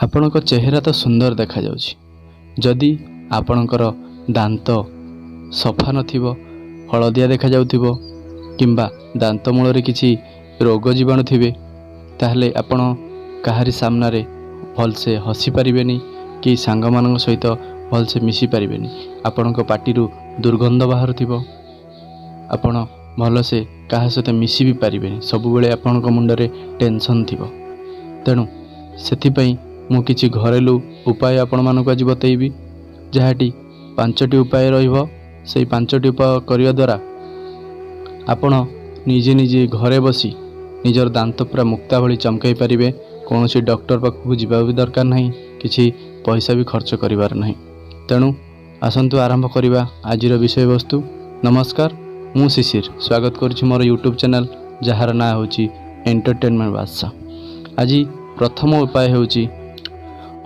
ଆପଣଙ୍କ ଚେହେରା ତ ସୁନ୍ଦର ଦେଖାଯାଉଛି। ଯଦି ଆପଣଙ୍କର ଦାନ୍ତ ସଫା ନଥିବ, ହଳଦିଆ ଦେଖାଯାଉଥିବ କିମ୍ବା ଦାନ୍ତ ମୂଳରେ କିଛି ରୋଗ ଜୀବାଣୁ ଥିବେ, ତାହେଲେ ଆପଣ କାହାରି ସାମ୍ନାରେ ଭଲସେ ହସି ପାରିବେନି କି ସାଙ୍ଗମାନଙ୍କ ସହିତ ଭଲସେ ମିଶି ପାରିବେନି। ଆପଣଙ୍କ ପାଟିରୁ ଦୁର୍ଗନ୍ଧ ବାହାରୁଥିବ, ଆପଣ ଭଲସେ କାହା ସହିତ ମିଶି ବି ପାରିବେନି। ସବୁବେଳେ ଆପଣଙ୍କ ମୁଣ୍ଡରେ ଟେନସନ୍ ଥିବ। ତେଣୁ ସେଥିପାଇଁ ମୁଁ କିଛି ଘରେଲୁ ଉପାୟ ଆପଣମାନଙ୍କୁ ଆଜି ବତେଇବି, ଯାହାଟି 5ଟି ଉପାୟ ରହିବ। ସେଇ 5ଟି ଉପାୟ କରିବା ଦ୍ୱାରା ଆପଣ ନିଜେ ନିଜେ ଘରେ ବସି ନିଜର ଦାନ୍ତ ପୁରା ମୁକ୍ତା ଭଳି ଚମକାଇ ପାରିବେ। କୌଣସି ଡକ୍ଟର ପାଖକୁ ଯିବା ବି ଦରକାର ନାହିଁ, କିଛି ପଇସା ବି ଖର୍ଚ୍ଚ କରିବାର ନାହିଁ। ତେଣୁ ଆସନ୍ତୁ ଆରମ୍ଭ କରିବା ଆଜିର ବିଷୟବସ୍ତୁ। ନମସ୍କାର, ମୁଁ ଶିଶିର ସ୍ୱାଗତ କରୁଛି ମୋର ୟୁଟ୍ୟୁବ୍ ଚ୍ୟାନେଲ୍, ଯାହାର ନାଁ ହେଉଛି ଏଣ୍ଟରଟେନମେଣ୍ଟ ବାଦଶାହ। ଆଜି ପ୍ରଥମ ଉପାୟ ହେଉଛି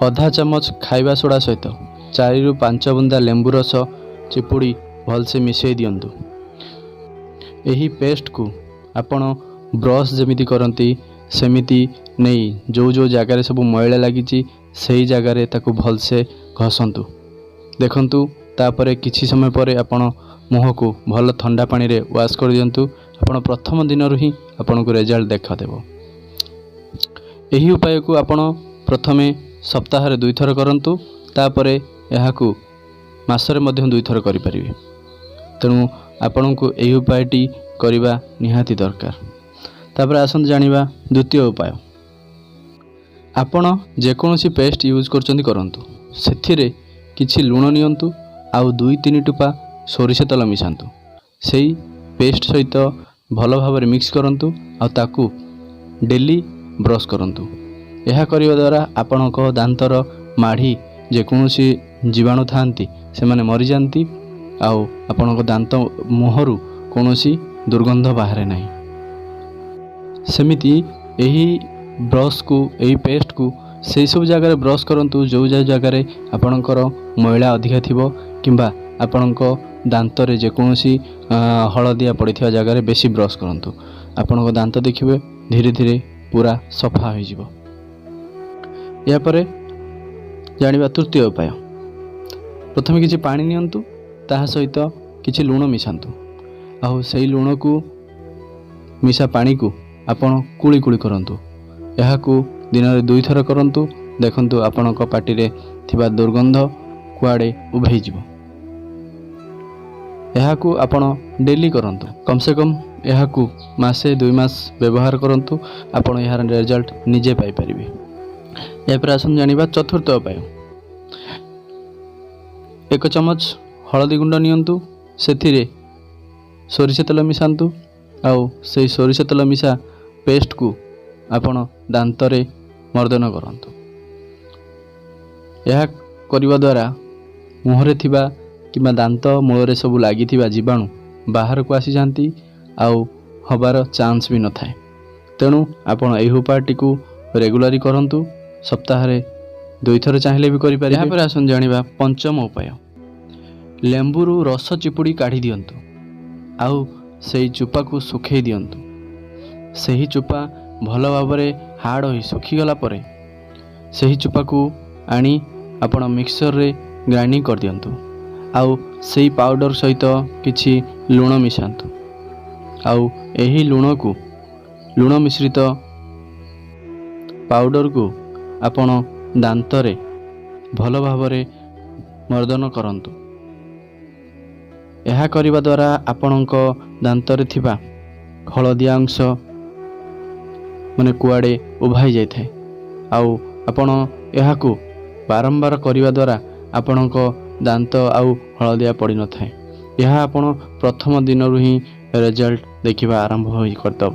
ଅଧା ଚାମଚ ଖାଇବା ସୋଡ଼ା ସହିତ 4ରୁ 5 ବୁନ୍ଦା ଲେମ୍ବୁ ରସ ଚିପୁଡ଼ି ଭଲସେ ମିଶାଇ ଦିଅନ୍ତୁ। ଏହି ପେଷ୍ଟକୁ ଆପଣ ବ୍ରସ୍ ଯେମିତି କରନ୍ତି ସେମିତି ନେଇ ଯେଉଁ ଜାଗାରେ ସବୁ ମଇଳା ଲାଗିଛି ସେହି ଜାଗାରେ ତାକୁ ଭଲସେ ଘଷନ୍ତୁ। ଦେଖନ୍ତୁ, ତାପରେ କିଛି ସମୟ ପରେ ଆପଣ ମୁହଁକୁ ଭଲ ଥଣ୍ଡା ପାଣିରେ ୱାଶ୍ କରିଦିଅନ୍ତୁ। ଆପଣ ପ୍ରଥମ ଦିନରୁ ହିଁ ଆପଣଙ୍କୁ ରେଜଲ୍ଟ ଦେଖାଦେବ। ଏହି ଉପାୟକୁ ଆପଣ ପ୍ରଥମେ ସପ୍ତାହରେ 2 ଥର କରନ୍ତୁ, ତାପରେ ଏହାକୁ ମାସରେ ମଧ୍ୟ 2 ଥର କରିପାରିବେ। ତେଣୁ ଆପଣଙ୍କୁ ଏହି ଉପାୟଟି କରିବା ନିହାତି ଦରକାର। ତାପରେ ଆସନ୍ତୁ ଜାଣିବା ଦ୍ୱିତୀୟ ଉପାୟ। ଆପଣ ଯେକୌଣସି ପେଷ୍ଟ ୟୁଜ୍ କରୁଛନ୍ତି କରନ୍ତୁ, ସେଥିରେ କିଛି ଲୁଣ ନିଅନ୍ତୁ ଆଉ 2-3 ଟୋପା ସୋରିଷ ତେଲ ମିଶାନ୍ତୁ। ସେଇ ପେଷ୍ଟ ସହିତ ଭଲ ଭାବରେ ମିକ୍ସ କରନ୍ତୁ ଆଉ ତାକୁ ଡେଲି ବ୍ରଶ୍ କରନ୍ତୁ। ଏହା କରିବା ଦ୍ୱାରା ଆପଣଙ୍କ ଦାନ୍ତର ମାଢ଼ି ଯେକୌଣସି ଜୀବାଣୁ ଥାଆନ୍ତି ସେମାନେ ମରିଯାଆନ୍ତି ଆଉ ଆପଣଙ୍କ ଦାନ୍ତ ମୁହଁରୁ କୌଣସି ଦୁର୍ଗନ୍ଧ ବାହାରେ ନାହିଁ। ସେମିତି ଏହି ବ୍ରଶ୍କୁ, ଏହି ପେଷ୍ଟକୁ ସେହିସବୁ ଜାଗାରେ ବ୍ରଶ୍ କରନ୍ତୁ ଯେଉଁ ଜାଗାରେ ଆପଣଙ୍କର ମଇଳା ଅଧିକା ଥିବ କିମ୍ବା ଆପଣଙ୍କ ଦାନ୍ତରେ ଯେକୌଣସି ହଳଦିଆ ପଡ଼ିଥିବା ଜାଗାରେ ବେଶୀ ବ୍ରଶ୍ କରନ୍ତୁ। ଆପଣଙ୍କ ଦାନ୍ତ ଦେଖିବେ ଧୀରେ ଧୀରେ ପୁରା ସଫା ହୋଇଯିବ। ଏହାପରେ ଜାଣିବା ତୃତୀୟ ଉପାୟ। ପ୍ରଥମେ କିଛି ପାଣି ନିଅନ୍ତୁ, ତାହା ସହିତ କିଛି ଲୁଣ ମିଶାନ୍ତୁ ଆଉ ସେହି ଲୁଣକୁ ମିଶା ପାଣିକୁ ଆପଣ କୁଳି କୁଳି କରନ୍ତୁ। ଏହାକୁ ଦିନରେ 2 ଥର କରନ୍ତୁ। ଦେଖନ୍ତୁ ଆପଣଙ୍କ ପାଟିରେ ଥିବା ଦୁର୍ଗନ୍ଧ କୁଆଡ଼େ ଉଭେଇଯିବ। ଏହାକୁ ଆପଣ ଡେଲି କରନ୍ତୁ, କମ୍ ସେ କମ୍ ଏହାକୁ ମାସେ 2 ମାସ ବ୍ୟବହାର କରନ୍ତୁ। ଆପଣ ଏହାର ରେଜଲ୍ଟ ନିଜେ ପାଇପାରିବେ। ଏହାପରେ ଆସନ୍ତୁ ଜାଣିବା ଚତୁର୍ଥ ଉପାୟ। 1 ଚାମଚ ହଳଦୀ ଗୁଣ୍ଡ ନିଅନ୍ତୁ, ସେଥିରେ ସୋରିଷ ତେଲ ମିଶାନ୍ତୁ ଆଉ ସେହି ସୋରିଷ ତେଲ ମିଶା ପେଷ୍ଟକୁ ଆପଣ ଦାନ୍ତରେ ମର୍ଦ୍ଦନ କରନ୍ତୁ। ଏହା କରିବା ଦ୍ୱାରା ମୁହଁରେ ଥିବା କିମ୍ବା ଦାନ୍ତ ମୂଳରେ ସବୁ ଲାଗିଥିବା ଜୀବାଣୁ ବାହାରକୁ ଆସିଯାଆନ୍ତି ଆଉ ହେବାର ଚାନ୍ସ ବି ନଥାଏ। ତେଣୁ ଆପଣ ଏହି ଉପାୟଟିକୁ ରେଗୁଲାରି କରନ୍ତୁ। ସପ୍ତାହରେ 2 ଥର ଚାହିଁଲେ ବି କରିପାରିବେ। ଏହାପରେ ଆସନ୍ତୁ ଜାଣିବା ପଞ୍ଚମ ଉପାୟ। ଲେମ୍ବୁରୁ ରସ ଚିପୁଡ଼ି କାଢ଼ି ଦିଅନ୍ତୁ ଆଉ ସେହି ଚୋପାକୁ ଶୁଖାଇ ଦିଅନ୍ତୁ। ସେହି ଚୋପା ଭଲ ଭାବରେ ହାର୍ଡ଼ ହୋଇ ଶୁଖିଗଲା ପରେ ସେହି ଚୋପାକୁ ଆଣି ଆପଣ ମିକ୍ସରରେ ଗ୍ରାଇଣ୍ଡିଙ୍ଗ କରିଦିଅନ୍ତୁ ଆଉ ସେହି ପାଉଡ଼ର ସହିତ କିଛି ଲୁଣ ମିଶାନ୍ତୁ ଆଉ ଏହି ଲୁଣ ମିଶ୍ରିତ ପାଉଡ଼ରକୁ ଆପଣ ଦାନ୍ତରେ ଭଲ ଭାବରେ ମର୍ଦ୍ଦନ କରନ୍ତୁ। ଏହା କରିବା ଦ୍ୱାରା ଆପଣଙ୍କ ଦାନ୍ତରେ ଥିବା ହଳଦିଆ ଅଂଶ ମାନେ କୁଆଡ଼େ ଉଭାଇ ଯାଇଥାଏ ଆଉ ଆପଣ ଏହାକୁ ବାରମ୍ବାର କରିବା ଦ୍ୱାରା ଆପଣଙ୍କ ଦାନ୍ତ ଆଉ ହଳଦିଆ ପଡ଼ିନଥାଏ। ଏହା ଆପଣ ପ୍ରଥମ ଦିନରୁ ହିଁ ରେଜଲ୍ଟ ଦେଖିବା ଆରମ୍ଭ କରିଦେବ।